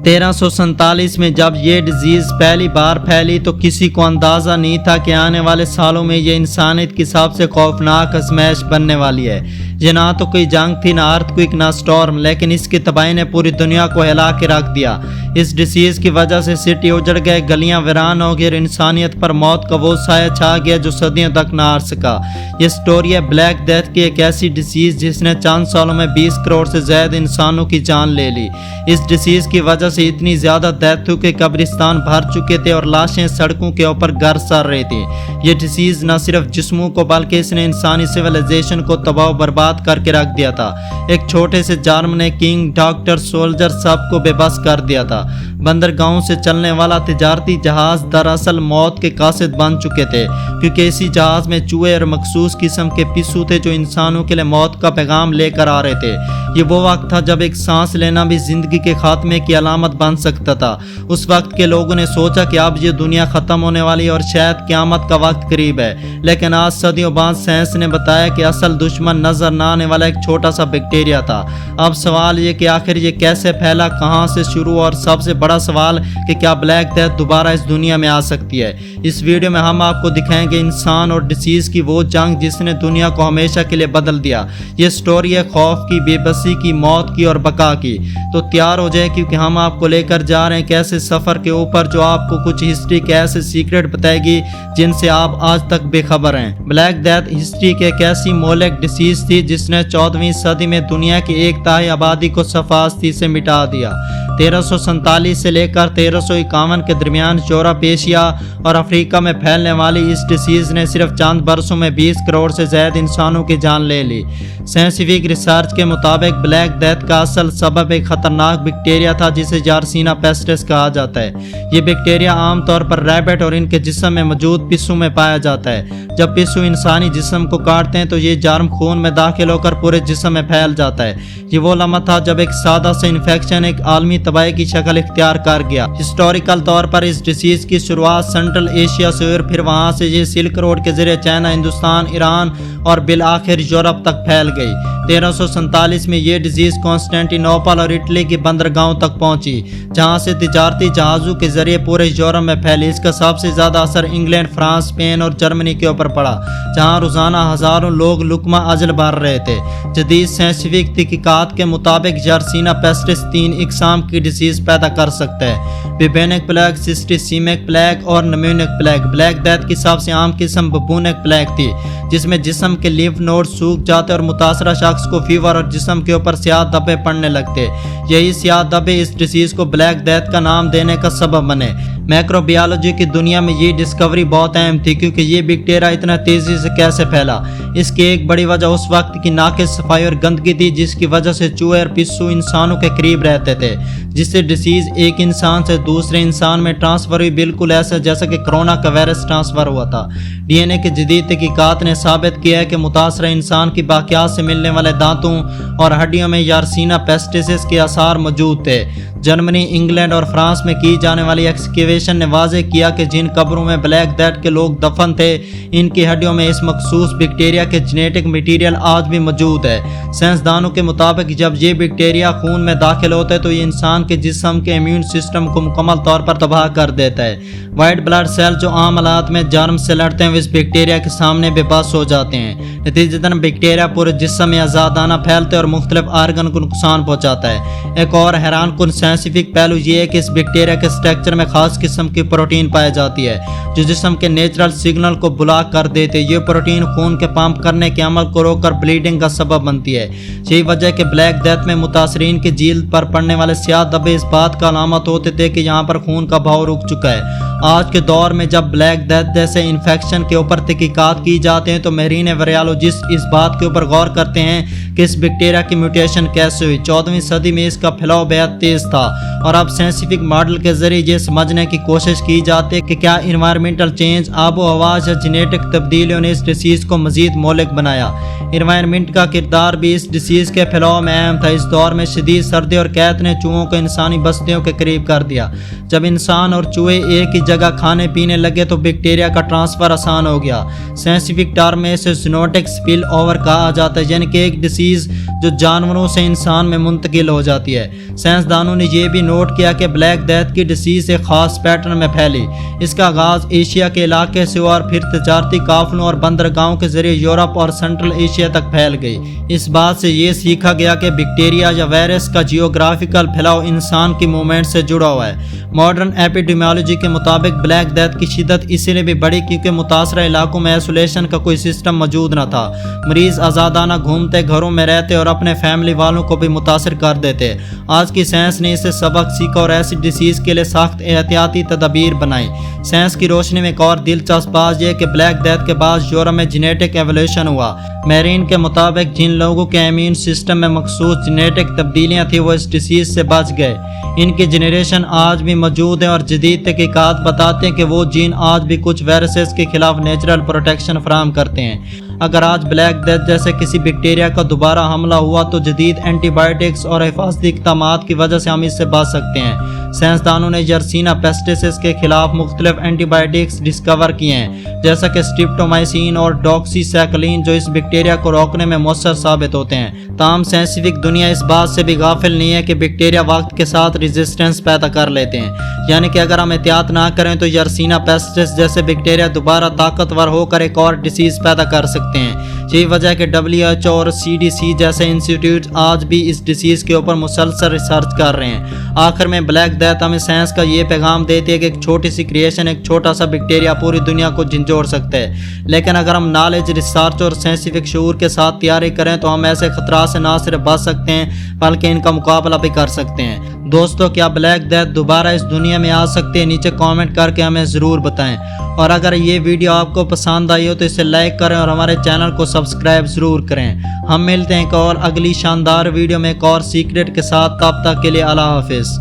1347 میں جب یہ ڈیزیز پہلی بار پھیلی تو کسی کو اندازہ نہیں تھا کہ آنے والے سالوں میں یہ انسانیت کی سب سے خوفناک آزمائش بننے والی ہے۔ یہ نہ تو کوئی جنگ تھی، نہ ارتھ نہ سٹارم، لیکن اس کی تباہی نے پوری دنیا کو ہلا کے رکھ دیا۔ اس ڈیزیز کی وجہ سے سٹی اجڑ گئے، گلیاں ویران ہو گئی اور انسانیت پر موت کا وہ سایہ چھا گیا جو صدیوں تک نہ ہار سکا۔ یہ سٹوری ہے بلیک ڈیتھ کی، ایک ایسی ڈیزیز جس نے چند سالوں میں 20 کروڑ سے زیادہ انسانوں کی جان لے لی۔ اس ڈیزیز کی وجہ سے اتنی زیادہ ڈیتھ ہوئی کہ قبرستان بھر چکے تھے اور لاشیں سڑکوں کے اوپر گر سر رہی تھی۔ یہ ڈیزیز نہ صرف جسموں کو بلکہ اس نے انسانی سویلائزیشن کو تباہ و برباد کر کے رکھ دیا تھا۔ ایک چھوٹے سے جرم نے کنگ، ڈاکٹر، سولجر سب کو بے بس کر دیا تھا۔ بندرگاہوں سے چلنے والا تجارتی جہاز دراصل موت کے قاصد بن چکے تھے، کیونکہ اسی جہاز میں چوہے اور مخصوص قسم کے پسو تھے جو انسانوں کے لیے موت کا پیغام لے کر آ رہے تھے۔ یہ وہ وقت تھا جب ایک سانس لینا بھی زندگی کے خاتمے کی علامت بن سکتا تھا۔ اس وقت کے لوگوں نے سوچا کہ اب یہ دنیا ختم ہونے والی ہے اور شاید قیامت کا وقت قریب ہے، لیکن آج صدیوں بعد سائنس نے بتایا کہ اصل دشمن نظر نہ آنے والا ایک چھوٹا سا بیکٹیریا تھا۔ اب سوال یہ کہ آخر یہ کیسے پھیلا، کہاں سے شروع، اور سب سے بڑا سوال کہ کیا بلیک ڈیتھ دوبارہ اس دنیا میں آ سکتی ہے۔ اس ویڈیو میں ہم آپ کو دکھائیں گے انسان اور ڈیزیز کی وہ جنگ جس نے دنیا کو ہمیشہ کے لیے بدل دیا۔ یہ سٹوری ہے خوف کی، بے بسی کی، موت کی اور بقا کی۔ تو تیار ہو جائے کیونکہ ہم آپ کو لے کر جا رہے ہیں ایسے سفر کے اوپر جو آپ کو کچھ ہسٹری کے ایسے سیکرٹ بتائے گی جن سے آپ آج تک بے خبر ہیں۔ بلیک ڈیتھ ہسٹری کی ایک ایسی مہلک ڈیزیز تھی جس نے 14ویں صدی میں دنیا کی 1/3 آبادی کو صفاستی سے مٹا دیا۔ 1347 سے لے کر 1351 کے درمیان یورپ، ایشیا اور افریقہ میں پھیلنے والی اس ڈیزیز نے صرف چند برسوں میں 20 کروڑ سے زیادہ انسانوں کی جان لے لی۔ سائنسفک ریسرچ کے مطابق بلیک ڈیتھ کا اصل سبب ایک خطرناک بیکٹیریا تھا جسے یارسینا پیسٹس کہا جاتا ہے۔ یہ بیکٹیریا عام طور پر ریبٹ اور ان کے جسم میں موجود پسو میں پایا جاتا ہے۔ جب پسو انسانی جسم کو کاٹتے ہیں تو یہ جرم خون میں داخل ہو کر پورے جسم میں پھیل جاتا ہے۔ یہ وہ لمحہ تھا جب ایک سادہ سے انفیکشن ایک عالمی تباہی کی شکل اختیار کر گیا۔ ہسٹوریکل طور پر اس ڈیزیز کی شروعات سینٹرل ایشیا سے اور پھر وہاں سے یہ سلک روڈ کے ذریعے چائنا، ہندوستان، ایران اور بالآخر یورپ تک پھیل گئی۔ 1347 میں یہ ڈیزیز کانسٹینٹی نوپل اور اٹلی کی بندرگاہوں تک پہنچی، جہاں سے تجارتی جہازوں کے ذریعے پورے یورپ میں پھیلی۔ اس کا سب سے زیادہ اثر انگلینڈ، فرانس، اسپین اور جرمنی کے اوپر پڑا، جہاں روزانہ ہزاروں لوگ لقمہ اجل بھر رہے تھے۔ جدید سائنسفک تحقیقات کے مطابق یارسینا پیسٹس 3 اقسام کی ڈیزیز پیدا کر سکتا ہے: ببونک پلیگ، سسٹیسیمک پلیگ اور نیمونک پلیگ۔ بلیک ڈیتھ کی سب سے عام قسم ببونک پلیگ تھی، جس میں جسم کے لیمف نوڈ سوکھ جاتے اور متاثرہ شخص کو فیور اور جسم کے اوپر سیاہ دھبے پڑنے لگتے۔ یہی سیاہ دھبے اس ڈیزیز کو بلیک ڈیتھ کا نام دینے کا سبب بنے۔ مائکروبیولوجی کی دنیا میں یہ ڈسکوری بہت اہم تھی کیونکہ یہ بیکٹیریا اتنا تیزی سے کیسے پھیلا۔ اس کی ایک بڑی وجہ اس وقت کی ناقص صفائی اور گندگی تھی جس کی وجہ سے چوہے اور پسو انسانوں کے قریب رہتے تھے، جس سے ڈیزیز ایک انسان سے دوسرے انسان میں ٹرانسفر ہوئی، بالکل ایسا جیسا کہ کرونا کا وائرس ٹرانسفر ہوا تھا۔ ڈی این اے کی جدید تحقیقات نے ثابت کیا ہے کہ متاثرہ انسان کی باقیات سے ملنے والے دانتوں اور ہڈیوں میں یارسینا پیسٹس کے آثار موجود تھے۔ جرمنی، انگلینڈ اور فرانس میں کی جانے والی ایکسکیویشن نے واضح کیا کہ جن قبروں میں بلیک ڈیتھ کے لوگ دفن تھے، ان کی ہڈیوں میں اس مخصوص بیکٹیریا کے جینیٹک میٹیریل آج بھی موجود ہے۔ سائنسدانوں کے مطابق جب یہ بیکٹیریا خون میں داخل ہوتا ہے تو یہ انسان کے جسم کے امیون سسٹم کو مکمل طور پر تباہ کر دیتا ہے۔ وائٹ بلڈ سیل جو عام حالات میں جرم سے لڑتے ہیں وہ اس بیکٹیریا کے سامنے بے بس ہو جاتے ہیں۔ نتیجتاً بیکٹیریا پورے جسم میں آزادانہ پھیلتے اور مختلف آرگن کو نقصان پہنچاتا ہے۔ ایک اور حیران کن سائنسفک پہلو یہ ہے کہ اس بیکٹیریا کے اسٹرکچر میں خاص قسم کی پروٹین پائی جاتی ہے جو جسم کے نیچرل سگنل کو بلاک کر دیتے۔ یہ پروٹین خون کے پمپ کرنے کے عمل کو روک کر بلیڈنگ کا سبب بنتی ہے۔ یہی وجہ ہے کہ بلیک ڈیتھ میں متاثرین کی جلد پر پڑنے والے سیاہ دھبے اس بات کا علامت ہوتے تھے کہ یہاں پر خون کا بہاؤ رک چکا ہے۔ آج کے دور میں جب بلیک ڈیتھ جیسے انفیکشن کے اوپر تحقیقات کی جاتے ہیں تو ماہرین وائرولوجسٹ اس بات کے اوپر غور کرتے ہیں کہ اس بیکٹیریا کی میوٹیشن کیسے ہوئی۔ 14ویں صدی میں اس کا پھیلاؤ بہت تیز تھا اور اب سائنسفک ماڈل کے ذریعے یہ سمجھنے کی کوشش کی جاتی ہے کہ کیا انوائرمنٹل چینج، آب و ہوا یا جینیٹک تبدیلیوں نے اس ڈیزیز کو مزید مہلک بنایا۔ انوائرمنٹ کا کردار بھی اس ڈیزیز کے پھیلاؤ میں اہم تھا۔ اس دور میں شدید سردی اور قحط نے چوہوں کو انسانی بستیوں کے قریب کر دیا۔ جب انسان اور چوہے ایک ہی جگہ کھانے پینے لگے تو بیکٹیریا کا ٹرانسفر آسان ہو گیا۔ سائنسفک ٹرم میں اسے زونوٹک سپل اوور کہا جاتا ہے، یعنی کہ ایک ڈیزیز ڈیزیز جو جانوروں سے انسان میں منتقل ہو جاتی ہے۔ سائنسدانوں نے یہ بھی نوٹ کیا کہ بلیک ڈیتھ کی ڈیزیز ایک خاص پیٹرن میں پھیلی۔ اس کا آغاز ایشیا کے علاقے سے اور پھر تجارتی قافلوں اور بندرگاہوں کے ذریعے یورپ اور سینٹرل ایشیا تک پھیل گئی۔ اس بات سے یہ سیکھا گیا کہ بیکٹیریا یا وائرس کا جیوگرافیکل پھیلاؤ انسان کی موومنٹ سے جڑا ہوا ہے۔ ماڈرن ایپیڈیمیولوجی کے مطابق بلیک ڈیتھ کی شدت اس لیے بھی بڑھی کیونکہ متاثرہ علاقوں میں آئسولیشن کا کوئی سسٹم موجود نہ تھا۔ مریض آزادانہ گھومتے، گھروں میں رہتے اور اپنے فیملی والوں کو بھی متاثر کر دیتے۔ آج کی سائنس نے اسے سبق سیکھا اور ایسی ڈیزیز کے لیے سخت احتیاطی تدابیر بنائی۔ سائنس کی روشنی میں ایک اور دلچسپ بات یہ کہ بلیک ڈیتھ کے بعد یورپ میں جینیٹک ایوولوشن ہوا۔ میرین کے مطابق جن لوگوں کے امیون سسٹم میں مخصوص جینیٹک تبدیلیاں تھیں وہ اس ڈیزیز سے بچ گئے۔ ان کی جنریشن آج بھی موجود ہے اور جدید تحقیقات بتاتے ہیں کہ وہ جین آج بھی کچھ وائرسز کے خلاف نیچرل پروٹیکشن فراہم کرتے ہیں۔ اگر آج بلیک ڈیتھ جیسے کسی بیکٹیریا کا دوبارہ حملہ ہوا تو جدید اینٹی بائیوٹکس اور حفاظتی اقدامات کی وجہ سے ہم اس سے بچ سکتے ہیں۔ سائنسدانوں نے یرسینا پیسٹسس کے خلاف مختلف اینٹی بائیوٹکس ڈسکور کیے ہیں جیسا کہ سٹریپٹومائسین اور ڈاکسی سائکلین جو اس بیکٹیریا کو روکنے میں مؤثر ثابت ہوتے ہیں۔ تاہم سائنسفک دنیا اس بات سے بھی غافل نہیں ہے کہ بیکٹیریا وقت کے ساتھ ریزسٹنس پیدا کر لیتے ہیں، یعنی کہ اگر ہم احتیاط نہ کریں تو یرسینا پیسٹس جیسے بیکٹیریا دوبارہ طاقتور ہو کر ایک اور ڈیزیز پیدا کر سکتے ہیں۔ یہی وجہ ہے کہ WHO اور CDC جیسے انسٹیٹیوٹ آج بھی اس ڈیزیز کے اوپر مسلسل ریسرچ کر رہے ہیں۔ آخر میں بلیک ڈیتھ ہمیں سائنس کا یہ پیغام دیتی ہے کہ ایک چھوٹی سی کریشن، ایک چھوٹا سا بیکٹیریا پوری دنیا کو جھنجھوڑ سکتا ہے، لیکن اگر ہم نالج، ریسرچ اور سائنسفک شعور کے ساتھ تیاری کریں تو ہم ایسے خطرات سے نہ صرف بچ سکتے ہیں بلکہ ان کا مقابلہ بھی کر سکتے ہیں۔ دوستو، کیا بلیک ڈیتھ دوبارہ اس دنیا میں آ سکتے ہیں؟ نیچے کامنٹ کر کے ہمیں ضرور بتائیں، اور اگر یہ ویڈیو آپ کو پسند آئی ہو تو اسے لائک کریں اور ہمارے چینل کو سبسکرائب ضرور کریں۔ ہم ملتے ہیں ایک اور اگلی شاندار ویڈیو میں ایک اور سیکرٹ کے ساتھ، تب تک کے لیے اللہ حافظ۔